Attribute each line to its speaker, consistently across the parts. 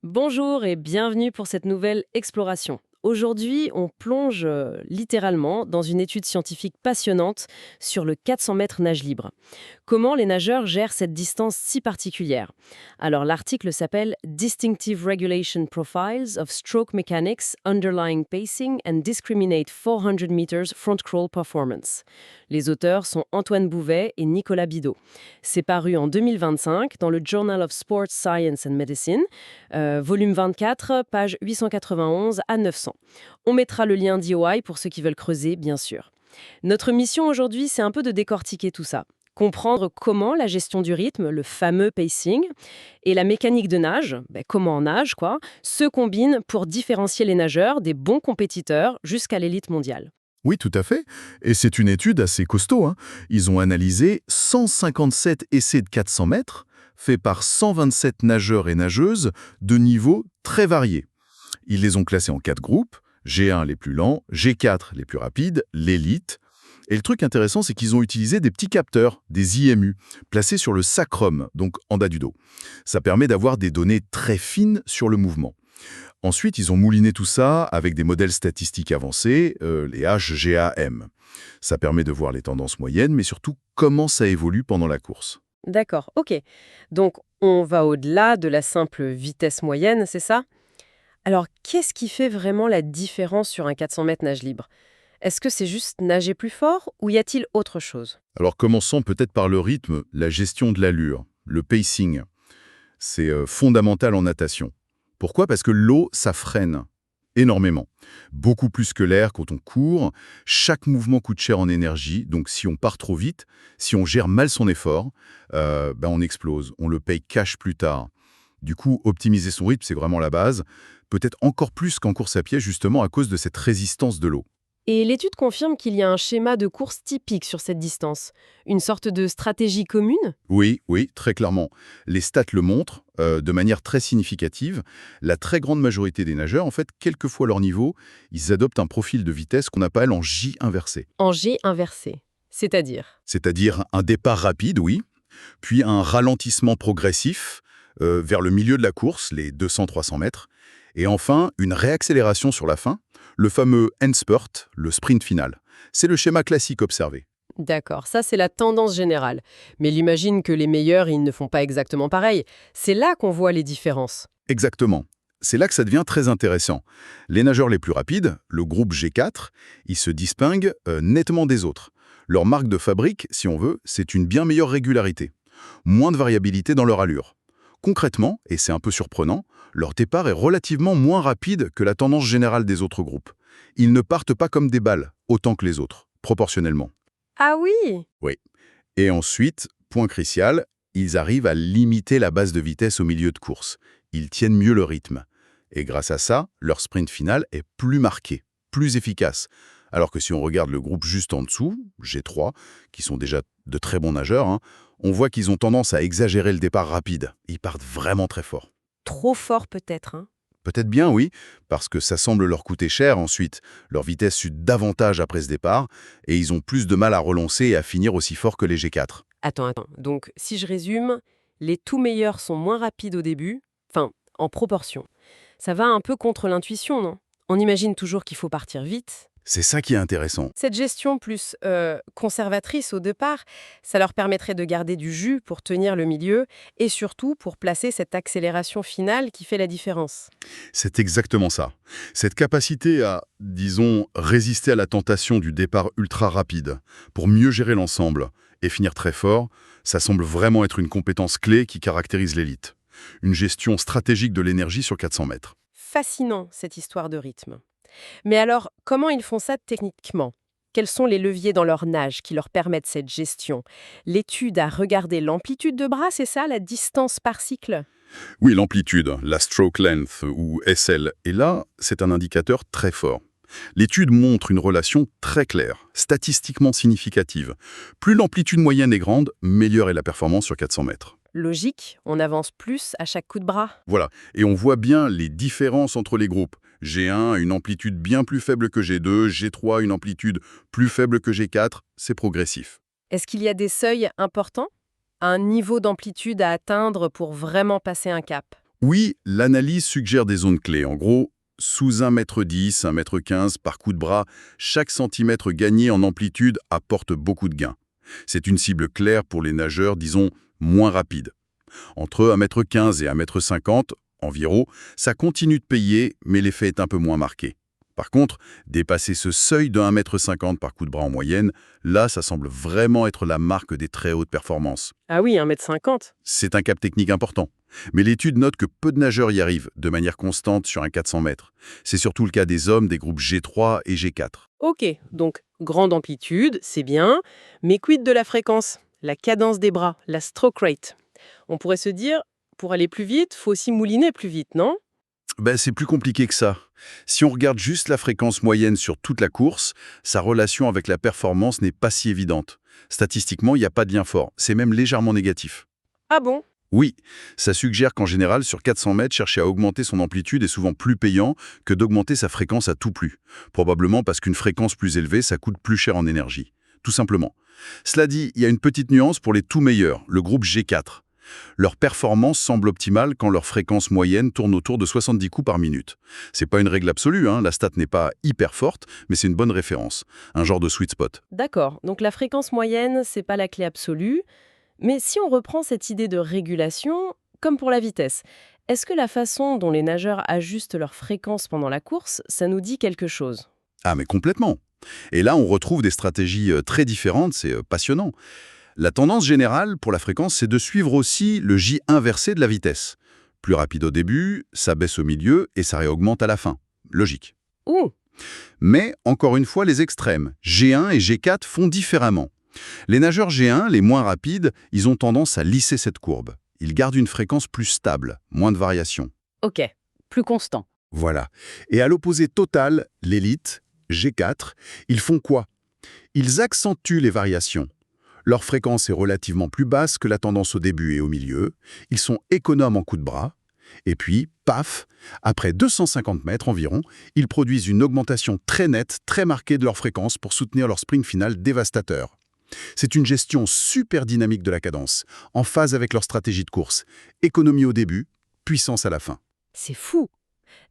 Speaker 1: Bonjour et bienvenue pour cette nouvelle exploration. Aujourd'hui, on plonge littéralement dans une étude scientifique passionnante sur le 400 mètres nage libre. Comment les nageurs gèrent cette distance si particulière? Alors l'article s'appelle Distinctive Regulation Profiles of Stroke Mechanics, Underlying Pacing and Discriminate 400 Meters Front Crawl Performance. Les auteurs sont Antoine Bouvet et Nicolas Bidault. C'est paru en 2025 dans le Journal of Sports Science and Medicine, volume 24, page 891 à 900. On mettra le lien d'EOI pour ceux qui veulent creuser, bien sûr. Notre mission aujourd'hui, c'est un peu de décortiquer tout ça. Comprendre comment la gestion du rythme, le fameux pacing, et la mécanique de nage, comment on nage, se combinent pour différencier les nageurs des bons compétiteurs jusqu'à l'élite mondiale.
Speaker 2: Oui, tout à fait. Et c'est une étude assez costaud, hein. Ils ont analysé 157 essais de 400 mètres, faits par 127 nageurs et nageuses de niveaux très variés. Ils les ont classés en 4 groupes, G1 les plus lents, G4 les plus rapides, l'élite. Et le truc intéressant, c'est qu'ils ont utilisé des petits capteurs, des IMU, placés sur le sacrum, donc en bas du dos. Ça permet d'avoir des données très fines sur le mouvement. Ensuite, ils ont mouliné tout ça avec des modèles statistiques avancés, les HGAM. Ça permet de voir les tendances moyennes, mais surtout comment ça évolue pendant la course.
Speaker 1: D'accord, ok. Donc on va au-delà de la simple vitesse moyenne, c'est ça? Alors qu'est-ce qui fait vraiment la différence sur un 400 mètres nage libre? Est-ce que c'est juste nager plus fort ou y a-t-il autre chose?
Speaker 2: Alors commençons peut-être par le rythme, la gestion de l'allure, le pacing. C'est fondamental en natation. Pourquoi? Parce que l'eau, ça freine énormément. Beaucoup plus que l'air quand on court. Chaque mouvement coûte cher en énergie, donc si on part trop vite, si on gère mal son effort, on explose. On le paye cash plus tard. Du coup, optimiser son rythme, c'est vraiment la base. Peut-être encore plus qu'en course à pied, justement à cause de cette résistance de l'eau.
Speaker 1: Et l'étude confirme qu'il y a un schéma de course typique sur cette distance, une sorte de stratégie commune?
Speaker 2: Oui, oui, très clairement. Les stats le montrent, de manière très significative. La très grande majorité des nageurs, en fait, quel que soit leur niveau, ils adoptent un profil de vitesse qu'on appelle en J inversé.
Speaker 1: En G inversé, c'est-à-dire?
Speaker 2: C'est-à-dire un départ rapide, oui, puis un ralentissement progressif vers le milieu de la course, les 200-300 mètres, et enfin une réaccélération sur la fin, le fameux end spurt, le sprint final. C'est le schéma classique observé.
Speaker 1: D'accord, ça c'est la tendance générale. Mais j'imagine que les meilleurs, ils ne font pas exactement pareil. C'est là qu'on voit les différences.
Speaker 2: Exactement. C'est là que ça devient très intéressant. Les nageurs les plus rapides, le groupe G4, ils se distinguent nettement des autres. Leur marque de fabrique, si on veut, c'est une bien meilleure régularité. Moins de variabilité dans leur allure. Concrètement, et c'est un peu surprenant, leur départ est relativement moins rapide que la tendance générale des autres groupes. Ils ne partent pas comme des balles, autant que les autres, proportionnellement.
Speaker 1: Ah oui!
Speaker 2: Oui. Et ensuite, point crucial, ils arrivent à limiter la baisse de vitesse au milieu de course. Ils tiennent mieux le rythme. Et grâce à ça, leur sprint final est plus marqué, plus efficace. Alors que si on regarde le groupe juste en dessous, G3, qui sont déjà de très bons nageurs, hein, on voit qu'ils ont tendance à exagérer le départ rapide. Ils partent vraiment très fort.
Speaker 1: Trop fort peut-être, hein?
Speaker 2: Peut-être bien, oui, parce que ça semble leur coûter cher ensuite. Leur vitesse chute davantage après ce départ, et ils ont plus de mal à relancer et à finir aussi fort que les G4.
Speaker 1: Attends. Donc, si je résume, les tout meilleurs sont moins rapides au début, enfin, en proportion. Ça va un peu contre l'intuition, non? On imagine toujours qu'il faut partir vite.
Speaker 2: C'est ça qui est intéressant.
Speaker 1: Cette gestion plus conservatrice au départ, ça leur permettrait de garder du jus pour tenir le milieu et surtout pour placer cette accélération finale qui fait la différence.
Speaker 2: C'est exactement ça. Cette capacité à, disons, résister à la tentation du départ ultra rapide, pour mieux gérer l'ensemble et finir très fort, ça semble vraiment être une compétence clé qui caractérise l'élite. Une gestion stratégique de l'énergie sur 400 mètres.
Speaker 1: Fascinant, cette histoire de rythme. Mais alors, comment ils font ça techniquement? Quels sont les leviers dans leur nage qui leur permettent cette gestion? L'étude a regardé l'amplitude de bras, c'est ça, la distance par cycle?
Speaker 2: Oui, l'amplitude, la stroke length ou SL, et là, c'est un indicateur très fort. L'étude montre une relation très claire, statistiquement significative. Plus l'amplitude moyenne est grande, meilleure est la performance sur 400 mètres.
Speaker 1: Logique, on avance plus à chaque coup de bras.
Speaker 2: Voilà, et on voit bien les différences entre les groupes. G1 a une amplitude bien plus faible que G2, G3 une amplitude plus faible que G4, c'est progressif.
Speaker 1: Est-ce qu'il y a des seuils importants? Un niveau d'amplitude à atteindre pour vraiment passer un cap?
Speaker 2: Oui, l'analyse suggère des zones clés. En gros, sous 1,10 m, 1,15 m par coup de bras, chaque centimètre gagné en amplitude apporte beaucoup de gains. C'est une cible claire pour les nageurs, disons, moins rapides. Entre 1,15 m et 1,50 m environ, ça continue de payer, mais l'effet est un peu moins marqué. Par contre, dépasser ce seuil de 1,50 m par coup de bras en moyenne, là, ça semble vraiment être la marque des très hautes performances.
Speaker 1: Ah oui, 1,50 m.
Speaker 2: C'est un cap technique important. Mais l'étude note que peu de nageurs y arrivent de manière constante sur un 400 mètres. C'est surtout le cas des hommes des groupes G3 et G4.
Speaker 1: Ok, donc grande amplitude, c'est bien, mais quid de la fréquence, la cadence des bras, la stroke rate? On pourrait se dire, pour aller plus vite, faut aussi mouliner plus vite, non?
Speaker 2: C'est plus compliqué que ça. Si on regarde juste la fréquence moyenne sur toute la course, sa relation avec la performance n'est pas si évidente. Statistiquement, il n'y a pas de lien fort. C'est même légèrement négatif.
Speaker 1: Ah bon?
Speaker 2: Oui, ça suggère qu'en général, sur 400 mètres, chercher à augmenter son amplitude est souvent plus payant que d'augmenter sa fréquence à tout plus. Probablement parce qu'une fréquence plus élevée, ça coûte plus cher en énergie. Tout simplement. Cela dit, il y a une petite nuance pour les tout meilleurs, le groupe G4. Leur performance semble optimale quand leur fréquence moyenne tourne autour de 70 coups par minute. C'est pas une règle absolue, la stat n'est pas hyper forte, mais c'est une bonne référence, un genre de sweet spot.
Speaker 1: D'accord, donc la fréquence moyenne, c'est pas la clé absolue. Mais si on reprend cette idée de régulation, comme pour la vitesse, est-ce que la façon dont les nageurs ajustent leur fréquence pendant la course, ça nous dit quelque chose?
Speaker 2: Ah mais complètement. Et là, on retrouve des stratégies très différentes, c'est passionnant. La tendance générale pour la fréquence, c'est de suivre aussi le J inversé de la vitesse. Plus rapide au début, ça baisse au milieu et ça réaugmente à la fin. Logique.
Speaker 1: Ouh,
Speaker 2: Mais, encore une fois, les extrêmes, G1 et G4 font différemment. Les nageurs G1, les moins rapides, ils ont tendance à lisser cette courbe. Ils gardent une fréquence plus stable, moins de variations.
Speaker 1: ok, plus constant.
Speaker 2: Voilà. Et à l'opposé total, l'élite, G4, ils font quoi? Ils accentuent les variations. Leur fréquence est relativement plus basse que la tendance au début et au milieu. Ils sont économes en coups de bras. Et puis, paf, après 250 mètres environ, ils produisent une augmentation très nette, très marquée de leur fréquence pour soutenir leur sprint final dévastateur. C'est une gestion super dynamique de la cadence, en phase avec leur stratégie de course. Économie au début, puissance à la fin.
Speaker 1: C'est fou.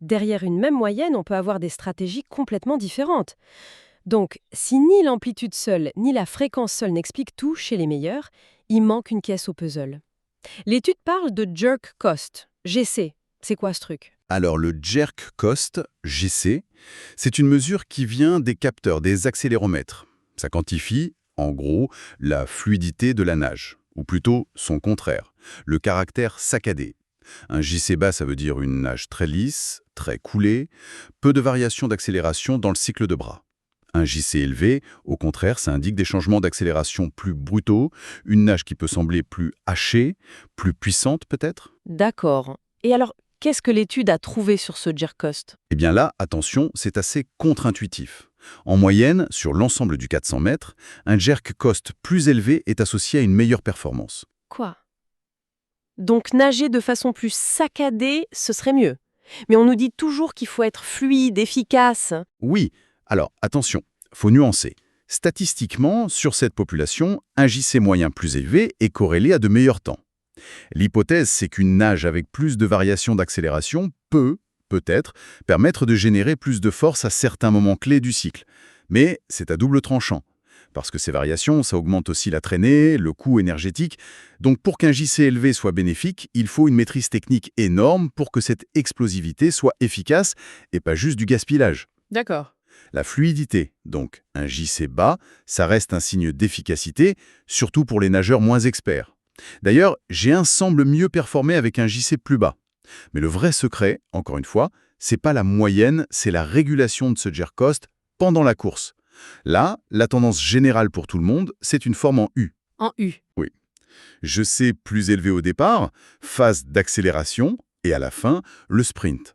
Speaker 1: Derrière une même moyenne, on peut avoir des stratégies complètement différentes. Donc, si ni l'amplitude seule, ni la fréquence seule n'expliquent tout chez les meilleurs, il manque une pièce au puzzle. L'étude parle de jerk cost, GC. C'est quoi ce truc?
Speaker 2: Alors le jerk cost, GC, c'est une mesure qui vient des capteurs, des accéléromètres. Ça quantifie, en gros, la fluidité de la nage, ou plutôt son contraire, le caractère saccadé. Un JC bas, ça veut dire une nage très lisse, très coulée, peu de variations d'accélération dans le cycle de bras. Un JC élevé, au contraire, ça indique des changements d'accélération plus brutaux, une nage qui peut sembler plus hachée, plus puissante peut-être.
Speaker 1: D'accord. Et alors, qu'est-ce que l'étude a trouvé sur ce jerk cost?
Speaker 2: Eh bien là, attention, c'est assez contre-intuitif. En moyenne, sur l'ensemble du 400 mètres, un jerk cost plus élevé est associé à une meilleure performance.
Speaker 1: Quoi? Donc nager de façon plus saccadée, ce serait mieux. Mais on nous dit toujours qu'il faut être fluide, efficace.
Speaker 2: Oui, alors attention, faut nuancer. Statistiquement, sur cette population, un JC moyen plus élevé est corrélé à de meilleurs temps. L'hypothèse, c'est qu'une nage avec plus de variations d'accélération peut-être, permettre de générer plus de force à certains moments clés du cycle. Mais c'est à double tranchant. Parce que ces variations, ça augmente aussi la traînée, le coût énergétique. Donc pour qu'un JC élevé soit bénéfique, il faut une maîtrise technique énorme pour que cette explosivité soit efficace et pas juste du gaspillage.
Speaker 1: D'accord.
Speaker 2: La fluidité, donc un JC bas, ça reste un signe d'efficacité, surtout pour les nageurs moins experts. D'ailleurs, G1 semble mieux performer avec un JC plus bas. Mais le vrai secret, encore une fois, c'est pas la moyenne, c'est la régulation de ce jerk cost pendant la course. Là, la tendance générale pour tout le monde, c'est une forme en U.
Speaker 1: En U.
Speaker 2: Oui. Je sais plus élevé au départ, phase d'accélération, et à la fin, le sprint.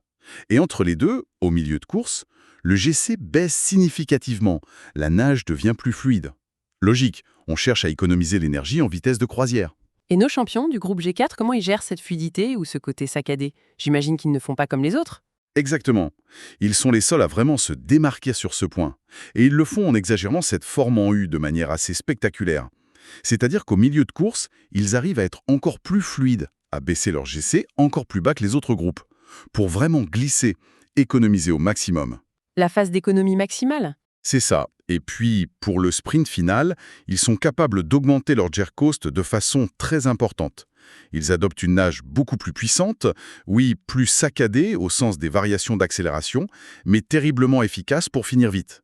Speaker 2: Et entre les deux, au milieu de course, le GC baisse significativement, la nage devient plus fluide. Logique, on cherche à économiser l'énergie en vitesse de croisière.
Speaker 1: Et nos champions du groupe G4, comment ils gèrent cette fluidité ou ce côté saccadé? J'imagine qu'ils ne font pas comme les autres.
Speaker 2: Exactement. Ils sont les seuls à vraiment se démarquer sur ce point. Et ils le font en exagérant cette forme en U de manière assez spectaculaire. C'est-à-dire qu'au milieu de course, ils arrivent à être encore plus fluides, à baisser leur GC encore plus bas que les autres groupes, pour vraiment glisser, économiser au maximum.
Speaker 1: La phase d'économie maximale?
Speaker 2: C'est ça. Et puis, pour le sprint final, ils sont capables d'augmenter leur jerk coast de façon très importante. Ils adoptent une nage beaucoup plus puissante, oui, plus saccadée au sens des variations d'accélération, mais terriblement efficace pour finir vite.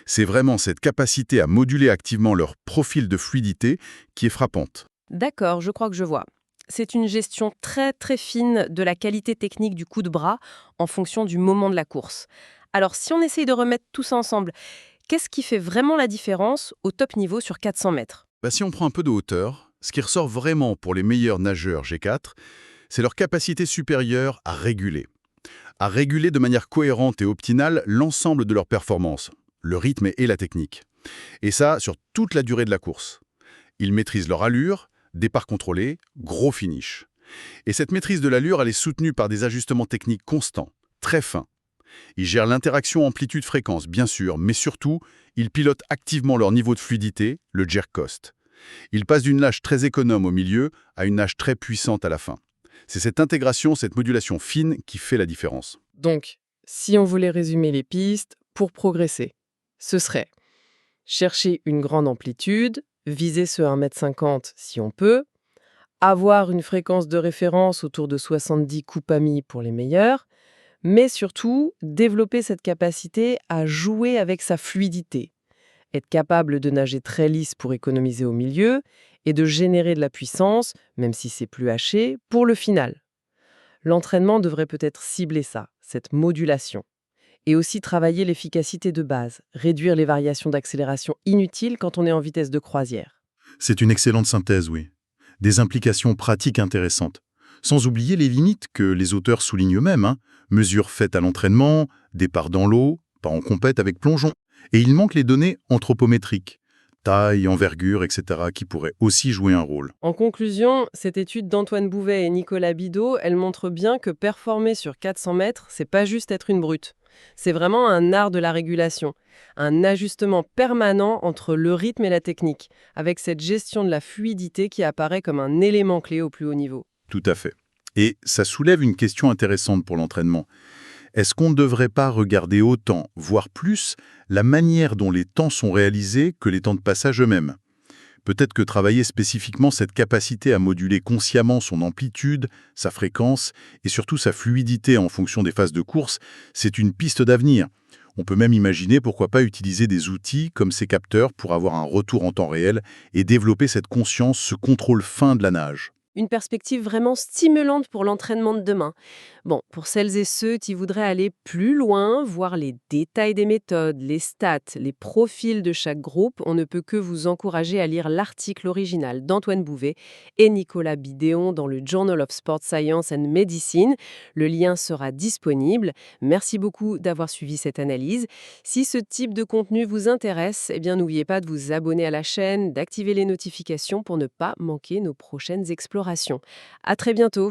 Speaker 2: C'est vraiment cette capacité à moduler activement leur profil de fluidité qui est frappante.
Speaker 1: D'accord, je crois que je vois. C'est une gestion très très fine de la qualité technique du coup de bras en fonction du moment de la course. Alors si on essaye de remettre tout ça ensemble, qu'est-ce qui fait vraiment la différence au top niveau sur 400 mètres?
Speaker 2: Si on prend un peu de hauteur, ce qui ressort vraiment pour les meilleurs nageurs G4, c'est leur capacité supérieure à réguler de manière cohérente et optimale l'ensemble de leur performance, le rythme et la technique. Et ça, sur toute la durée de la course. Ils maîtrisent leur allure, départ contrôlé, gros finish. Et cette maîtrise de l'allure, elle est soutenue par des ajustements techniques constants, très fins. Ils gèrent l'interaction amplitude-fréquence, bien sûr, mais surtout, ils pilotent activement leur niveau de fluidité, le jerk coast. Ils passent d'une nage très économe au milieu à une nage très puissante à la fin. C'est cette intégration, cette modulation fine qui fait la différence.
Speaker 3: Donc, si on voulait résumer les pistes pour progresser, ce serait chercher une grande amplitude, viser ce 1,50 m si on peut, avoir une fréquence de référence autour de 70 coups PAMI pour les meilleurs, mais surtout développer cette capacité à jouer avec sa fluidité, être capable de nager très lisse pour économiser au milieu et de générer de la puissance, même si c'est plus haché, pour le final. L'entraînement devrait peut-être cibler ça, cette modulation. Et aussi travailler l'efficacité de base, réduire les variations d'accélération inutiles quand on est en vitesse de croisière.
Speaker 2: C'est une excellente synthèse, oui. Des implications pratiques intéressantes. Sans oublier les limites que les auteurs soulignent eux-mêmes. Mesures faites à l'entraînement, départ dans l'eau, pas en compète avec plongeon. Et il manque les données anthropométriques, taille, envergure, etc., qui pourraient aussi jouer un rôle.
Speaker 3: En conclusion, cette étude d'Antoine Bouvet et Nicolas Bidault, elle montre bien que performer sur 400 mètres, c'est pas juste être une brute. C'est vraiment un art de la régulation, un ajustement permanent entre le rythme et la technique, avec cette gestion de la fluidité qui apparaît comme un élément clé au plus haut niveau.
Speaker 2: Tout à fait. Et ça soulève une question intéressante pour l'entraînement. Est-ce qu'on ne devrait pas regarder autant, voire plus, la manière dont les temps sont réalisés que les temps de passage eux-mêmes? Peut-être que travailler spécifiquement cette capacité à moduler consciemment son amplitude, sa fréquence et surtout sa fluidité en fonction des phases de course, c'est une piste d'avenir. On peut même imaginer pourquoi pas utiliser des outils comme ces capteurs pour avoir un retour en temps réel et développer cette conscience, ce contrôle fin de la nage.
Speaker 1: Une perspective vraiment stimulante pour l'entraînement de demain. Bon, pour celles et ceux qui voudraient aller plus loin, voir les détails des méthodes, les stats, les profils de chaque groupe, on ne peut que vous encourager à lire l'article original d'Antoine Bouvet et Nicolas Bidéon dans le Journal of Sport Science and Medicine. Le lien sera disponible. Merci beaucoup d'avoir suivi cette analyse. Si ce type de contenu vous intéresse, eh bien n'oubliez pas de vous abonner à la chaîne, d'activer les notifications pour ne pas manquer nos prochaines explorations. À très bientôt.